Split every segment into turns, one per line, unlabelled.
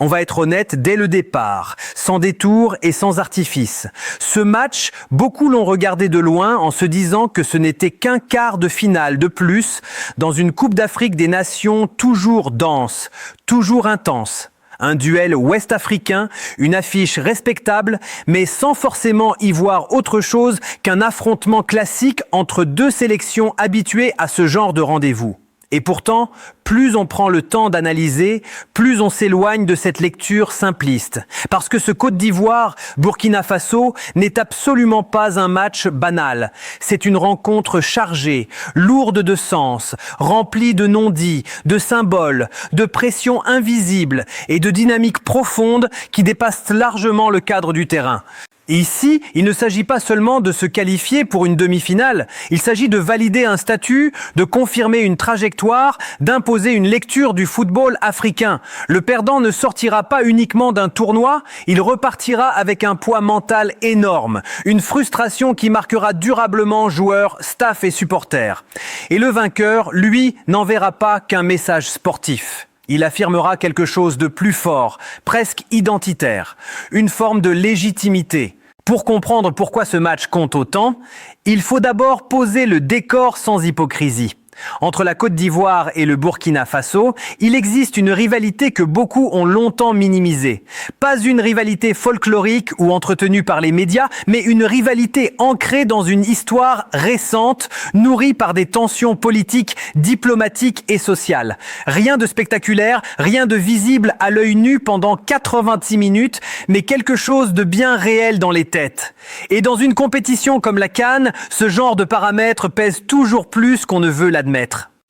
On va être honnête dès le départ, sans détour et sans artifice. Ce match, beaucoup l'ont regardé de loin en se disant que ce n'était qu'un quart de finale de plus dans une Coupe d'Afrique des Nations toujours dense, toujours intense. Un duel ouest-africain, une affiche respectable, mais sans forcément y voir autre chose qu'un affrontement classique entre deux sélections habituées à ce genre de rendez-vous. Et pourtant, plus on prend le temps d'analyser, plus on s'éloigne de cette lecture simpliste. Parce que ce Côte d'Ivoire-Burkina Faso n'est absolument pas un match banal. C'est une rencontre chargée, lourde de sens, remplie de non-dits, de symboles, de pressions invisibles et de dynamiques profondes qui dépassent largement le cadre du terrain. Ici, il ne s'agit pas seulement de se qualifier pour une demi-finale, il s'agit de valider un statut, de confirmer une trajectoire, d'imposer une lecture du football africain. Le perdant ne sortira pas uniquement d'un tournoi, il repartira avec un poids mental énorme, une frustration qui marquera durablement joueurs, staff et supporters. Et le vainqueur, lui, n'enverra pas qu'un message sportif. Il affirmera quelque chose de plus fort, presque identitaire, une forme de légitimité. Pour comprendre pourquoi ce match compte autant, il faut d'abord poser le décor sans hypocrisie. Entre la Côte d'Ivoire et le Burkina Faso, il existe une rivalité que beaucoup ont longtemps minimisée. Pas une rivalité folklorique ou entretenue par les médias, mais une rivalité ancrée dans une histoire récente, nourrie par des tensions politiques, diplomatiques et sociales. Rien de spectaculaire, rien de visible à l'œil nu pendant 86 minutes, mais quelque chose de bien réel dans les têtes. Et dans une compétition comme la CAN, ce genre de paramètres pèse toujours plus qu'on ne veut l'admettre.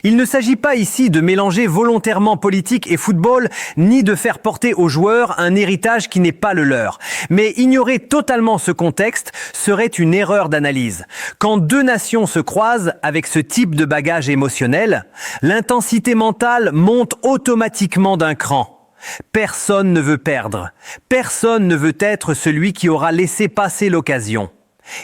Il ne s'agit pas ici de mélanger volontairement politique et football, ni de faire porter aux joueurs un héritage qui n'est pas le leur. Mais ignorer totalement ce contexte serait une erreur d'analyse. Quand deux nations se croisent avec ce type de bagage émotionnel, l'intensité mentale monte automatiquement d'un cran. Personne ne veut perdre. Personne ne veut être celui qui aura laissé passer l'occasion.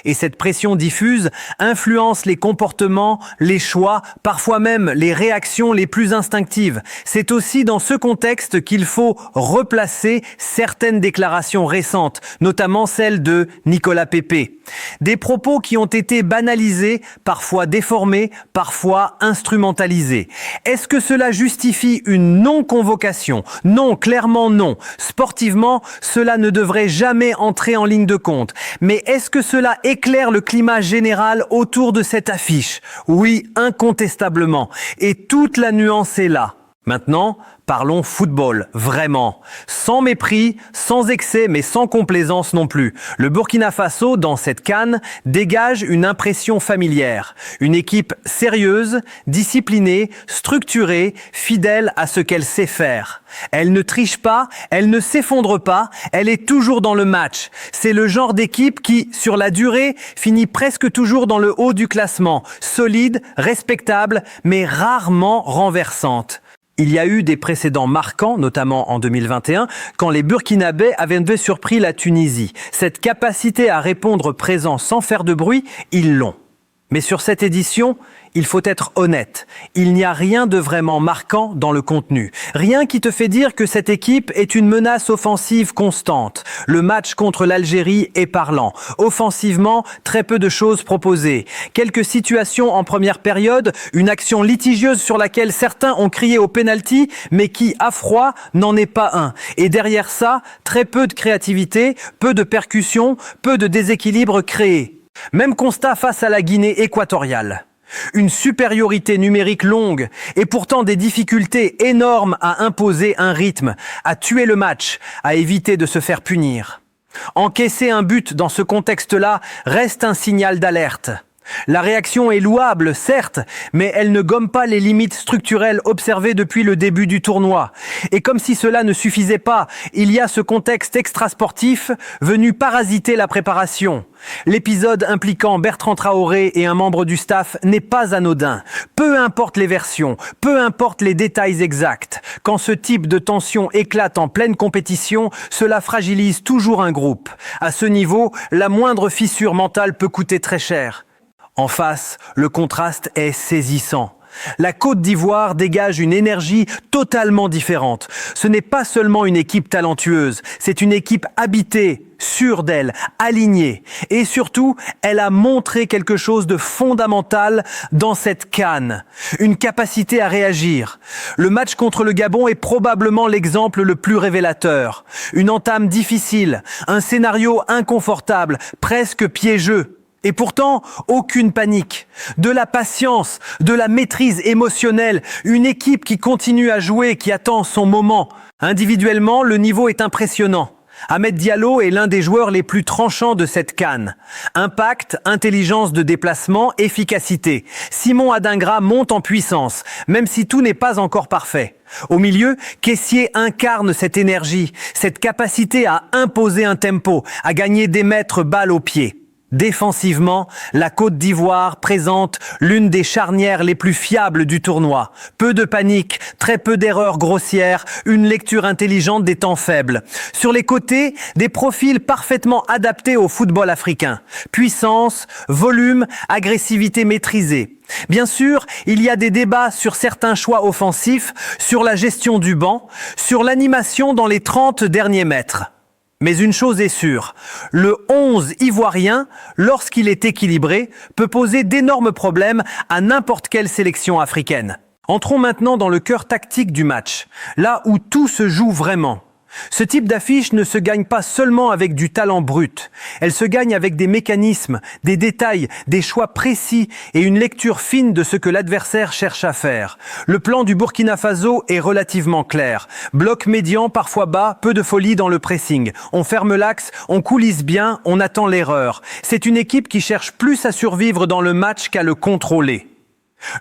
Et cette pression diffuse influence les comportements, les choix, parfois même les réactions les plus instinctives. C'est aussi dans ce contexte qu'il faut replacer certaines déclarations récentes, notamment celle de Nicolas Pepe. Des propos qui ont été banalisés, parfois déformés, parfois instrumentalisés. Est-ce que cela justifie une non-convocation? Non, clairement non. Sportivement, cela ne devrait jamais entrer en ligne de compte. Mais est-ce que cela éclaire le climat général autour de cette affiche? Oui, incontestablement. Et toute la nuance est là. Maintenant, parlons football, vraiment. Sans mépris, sans excès, mais sans complaisance non plus. Le Burkina Faso, dans cette CAN, dégage une impression familière. Une équipe sérieuse, disciplinée, structurée, fidèle à ce qu'elle sait faire. Elle ne triche pas, elle ne s'effondre pas, elle est toujours dans le match. C'est le genre d'équipe qui, sur la durée, finit presque toujours dans le haut du classement. Solide, respectable, mais rarement renversante. Il y a eu des précédents marquants, notamment en 2021, quand les Burkinabés avaient surpris la Tunisie. Cette capacité à répondre présent sans faire de bruit, ils l'ont. Mais sur cette édition, il faut être honnête. Il n'y a rien de vraiment marquant dans le contenu. Rien qui te fait dire que cette équipe est une menace offensive constante. Le match contre l'Algérie est parlant. Offensivement, très peu de choses proposées. Quelques situations en première période, une action litigieuse sur laquelle certains ont crié au pénalty, mais qui, à froid, n'en est pas un. Et derrière ça, très peu de créativité, peu de percussion, peu de déséquilibre créé. Même constat face à la Guinée équatoriale. Une supériorité numérique longue et pourtant des difficultés énormes à imposer un rythme, à tuer le match, à éviter de se faire punir. Encaisser un but dans ce contexte-là reste un signal d'alerte. La réaction est louable, certes, mais elle ne gomme pas les limites structurelles observées depuis le début du tournoi. Et comme si cela ne suffisait pas, il y a ce contexte extrasportif venu parasiter la préparation. L'épisode impliquant Bertrand Traoré et un membre du staff n'est pas anodin. Peu importe les versions, peu importe les détails exacts. Quand ce type de tension éclate en pleine compétition, cela fragilise toujours un groupe. À ce niveau, la moindre fissure mentale peut coûter très cher. En face, le contraste est saisissant. La Côte d'Ivoire dégage une énergie totalement différente. Ce n'est pas seulement une équipe talentueuse, c'est une équipe habitée, sûre d'elle, alignée. Et surtout, elle a montré quelque chose de fondamental dans cette CAN. Une capacité à réagir. Le match contre le Gabon est probablement l'exemple le plus révélateur. Une entame difficile, un scénario inconfortable, presque piégeux. Et pourtant, aucune panique, de la patience, de la maîtrise émotionnelle, une équipe qui continue à jouer, qui attend son moment. Individuellement, le niveau est impressionnant. Ahmed Diallo est l'un des joueurs les plus tranchants de cette CAN. Impact, intelligence de déplacement, efficacité. Simon Adingra monte en puissance, même si tout n'est pas encore parfait. Au milieu, Kessié incarne cette énergie, cette capacité à imposer un tempo, à gagner des mètres balle au pied. Défensivement, la Côte d'Ivoire présente l'une des charnières les plus fiables du tournoi. Peu de panique, très peu d'erreurs grossières, une lecture intelligente des temps faibles. Sur les côtés, des profils parfaitement adaptés au football africain. Puissance, volume, agressivité maîtrisée. Bien sûr, il y a des débats sur certains choix offensifs, sur la gestion du banc, sur l'animation dans les 30 derniers mètres. Mais une chose est sûre, le 11 ivoirien, lorsqu'il est équilibré, peut poser d'énormes problèmes à n'importe quelle sélection africaine. Entrons maintenant dans le cœur tactique du match, là où tout se joue vraiment. Ce type d'affiche ne se gagne pas seulement avec du talent brut. Elle se gagne avec des mécanismes, des détails, des choix précis et une lecture fine de ce que l'adversaire cherche à faire. Le plan du Burkina Faso est relativement clair. Bloc médian, parfois bas, peu de folie dans le pressing. On ferme l'axe, on coulisse bien, on attend l'erreur. C'est une équipe qui cherche plus à survivre dans le match qu'à le contrôler.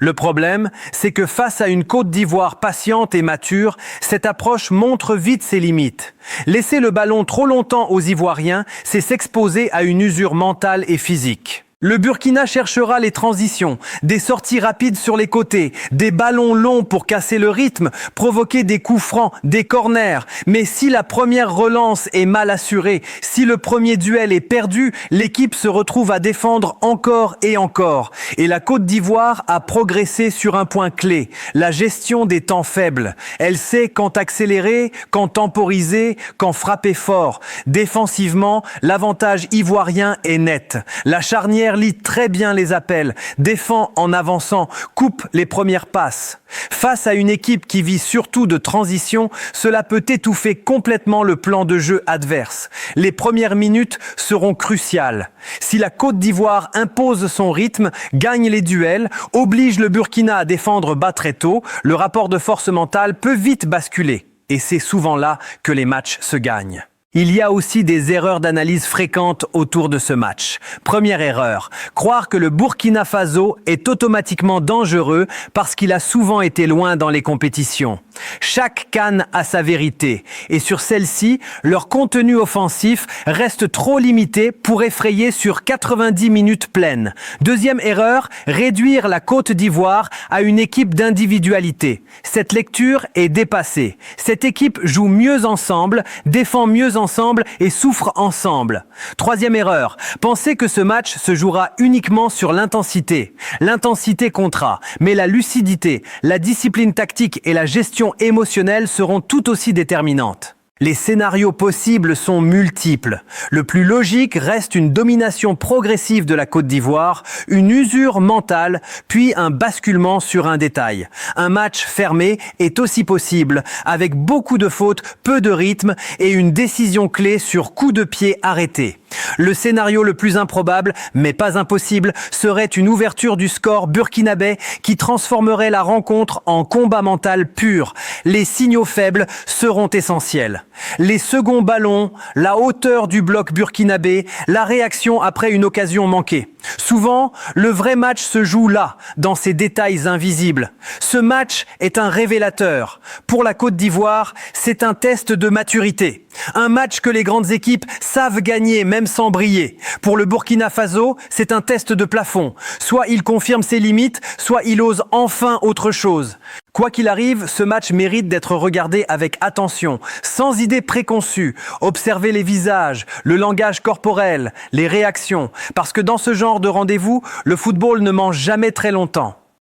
Le problème, c'est que face à une Côte d'Ivoire patiente et mature, cette approche montre vite ses limites. Laisser le ballon trop longtemps aux Ivoiriens, c'est s'exposer à une usure mentale et physique. Le Burkina cherchera les transitions, des sorties rapides sur les côtés, des ballons longs pour casser le rythme, provoquer des coups francs, des corners. Mais si la première relance est mal assurée, si le premier duel est perdu, l'équipe se retrouve à défendre encore et encore. Et la Côte d'Ivoire a progressé sur un point clé, la gestion des temps faibles. Elle sait quand accélérer, quand temporiser, quand frapper fort. Défensivement, l'avantage ivoirien est net. La charnière lit très bien les appels, défend en avançant, coupe les premières passes. Face à une équipe qui vit surtout de transition, cela peut étouffer complètement le plan de jeu adverse. Les premières minutes seront cruciales. Si la Côte d'Ivoire impose son rythme, gagne les duels, oblige le Burkina à défendre bas très tôt, le rapport de force mentale peut vite basculer. Et c'est souvent là que les matchs se gagnent. Il y a aussi des erreurs d'analyse fréquentes autour de ce match. Première erreur, croire que le Burkina Faso est automatiquement dangereux parce qu'il a souvent été loin dans les compétitions. Chaque CAN a sa vérité, et sur celle-ci, leur contenu offensif reste trop limité pour effrayer sur 90 minutes pleines. Deuxième erreur, réduire la Côte d'Ivoire à une équipe d'individualité. Cette lecture est dépassée. Cette équipe joue mieux ensemble, défend mieux ensemble et souffre ensemble. Troisième erreur, penser que ce match se jouera uniquement sur l'intensité. L'intensité comptera, mais la lucidité, la discipline tactique et la gestion émotionnelle seront tout aussi déterminantes. Les scénarios possibles sont multiples. Le plus logique reste une domination progressive de la Côte d'Ivoire, une usure mentale, puis un basculement sur un détail. Un match fermé est aussi possible, avec beaucoup de fautes, peu de rythme et une décision clé sur coup de pied arrêté. Le scénario le plus improbable, mais pas impossible, serait une ouverture du score burkinabé qui transformerait la rencontre en combat mental pur. Les signaux faibles seront essentiels. Les seconds ballons, la hauteur du bloc burkinabé, la réaction après une occasion manquée. Souvent, le vrai match se joue là, dans ces détails invisibles. Ce match est un révélateur. Pour la Côte d'Ivoire, c'est un test de maturité. Un match que les grandes équipes savent gagner même sans briller. Pour le Burkina Faso, c'est un test de plafond. Soit il confirme ses limites, soit il ose enfin autre chose. Quoi qu'il arrive, ce match mérite d'être regardé avec attention, sans idée préconçue. Observez les visages, le langage corporel, les réactions. Parce que dans ce genre de rendez-vous, le football ne mange jamais très longtemps.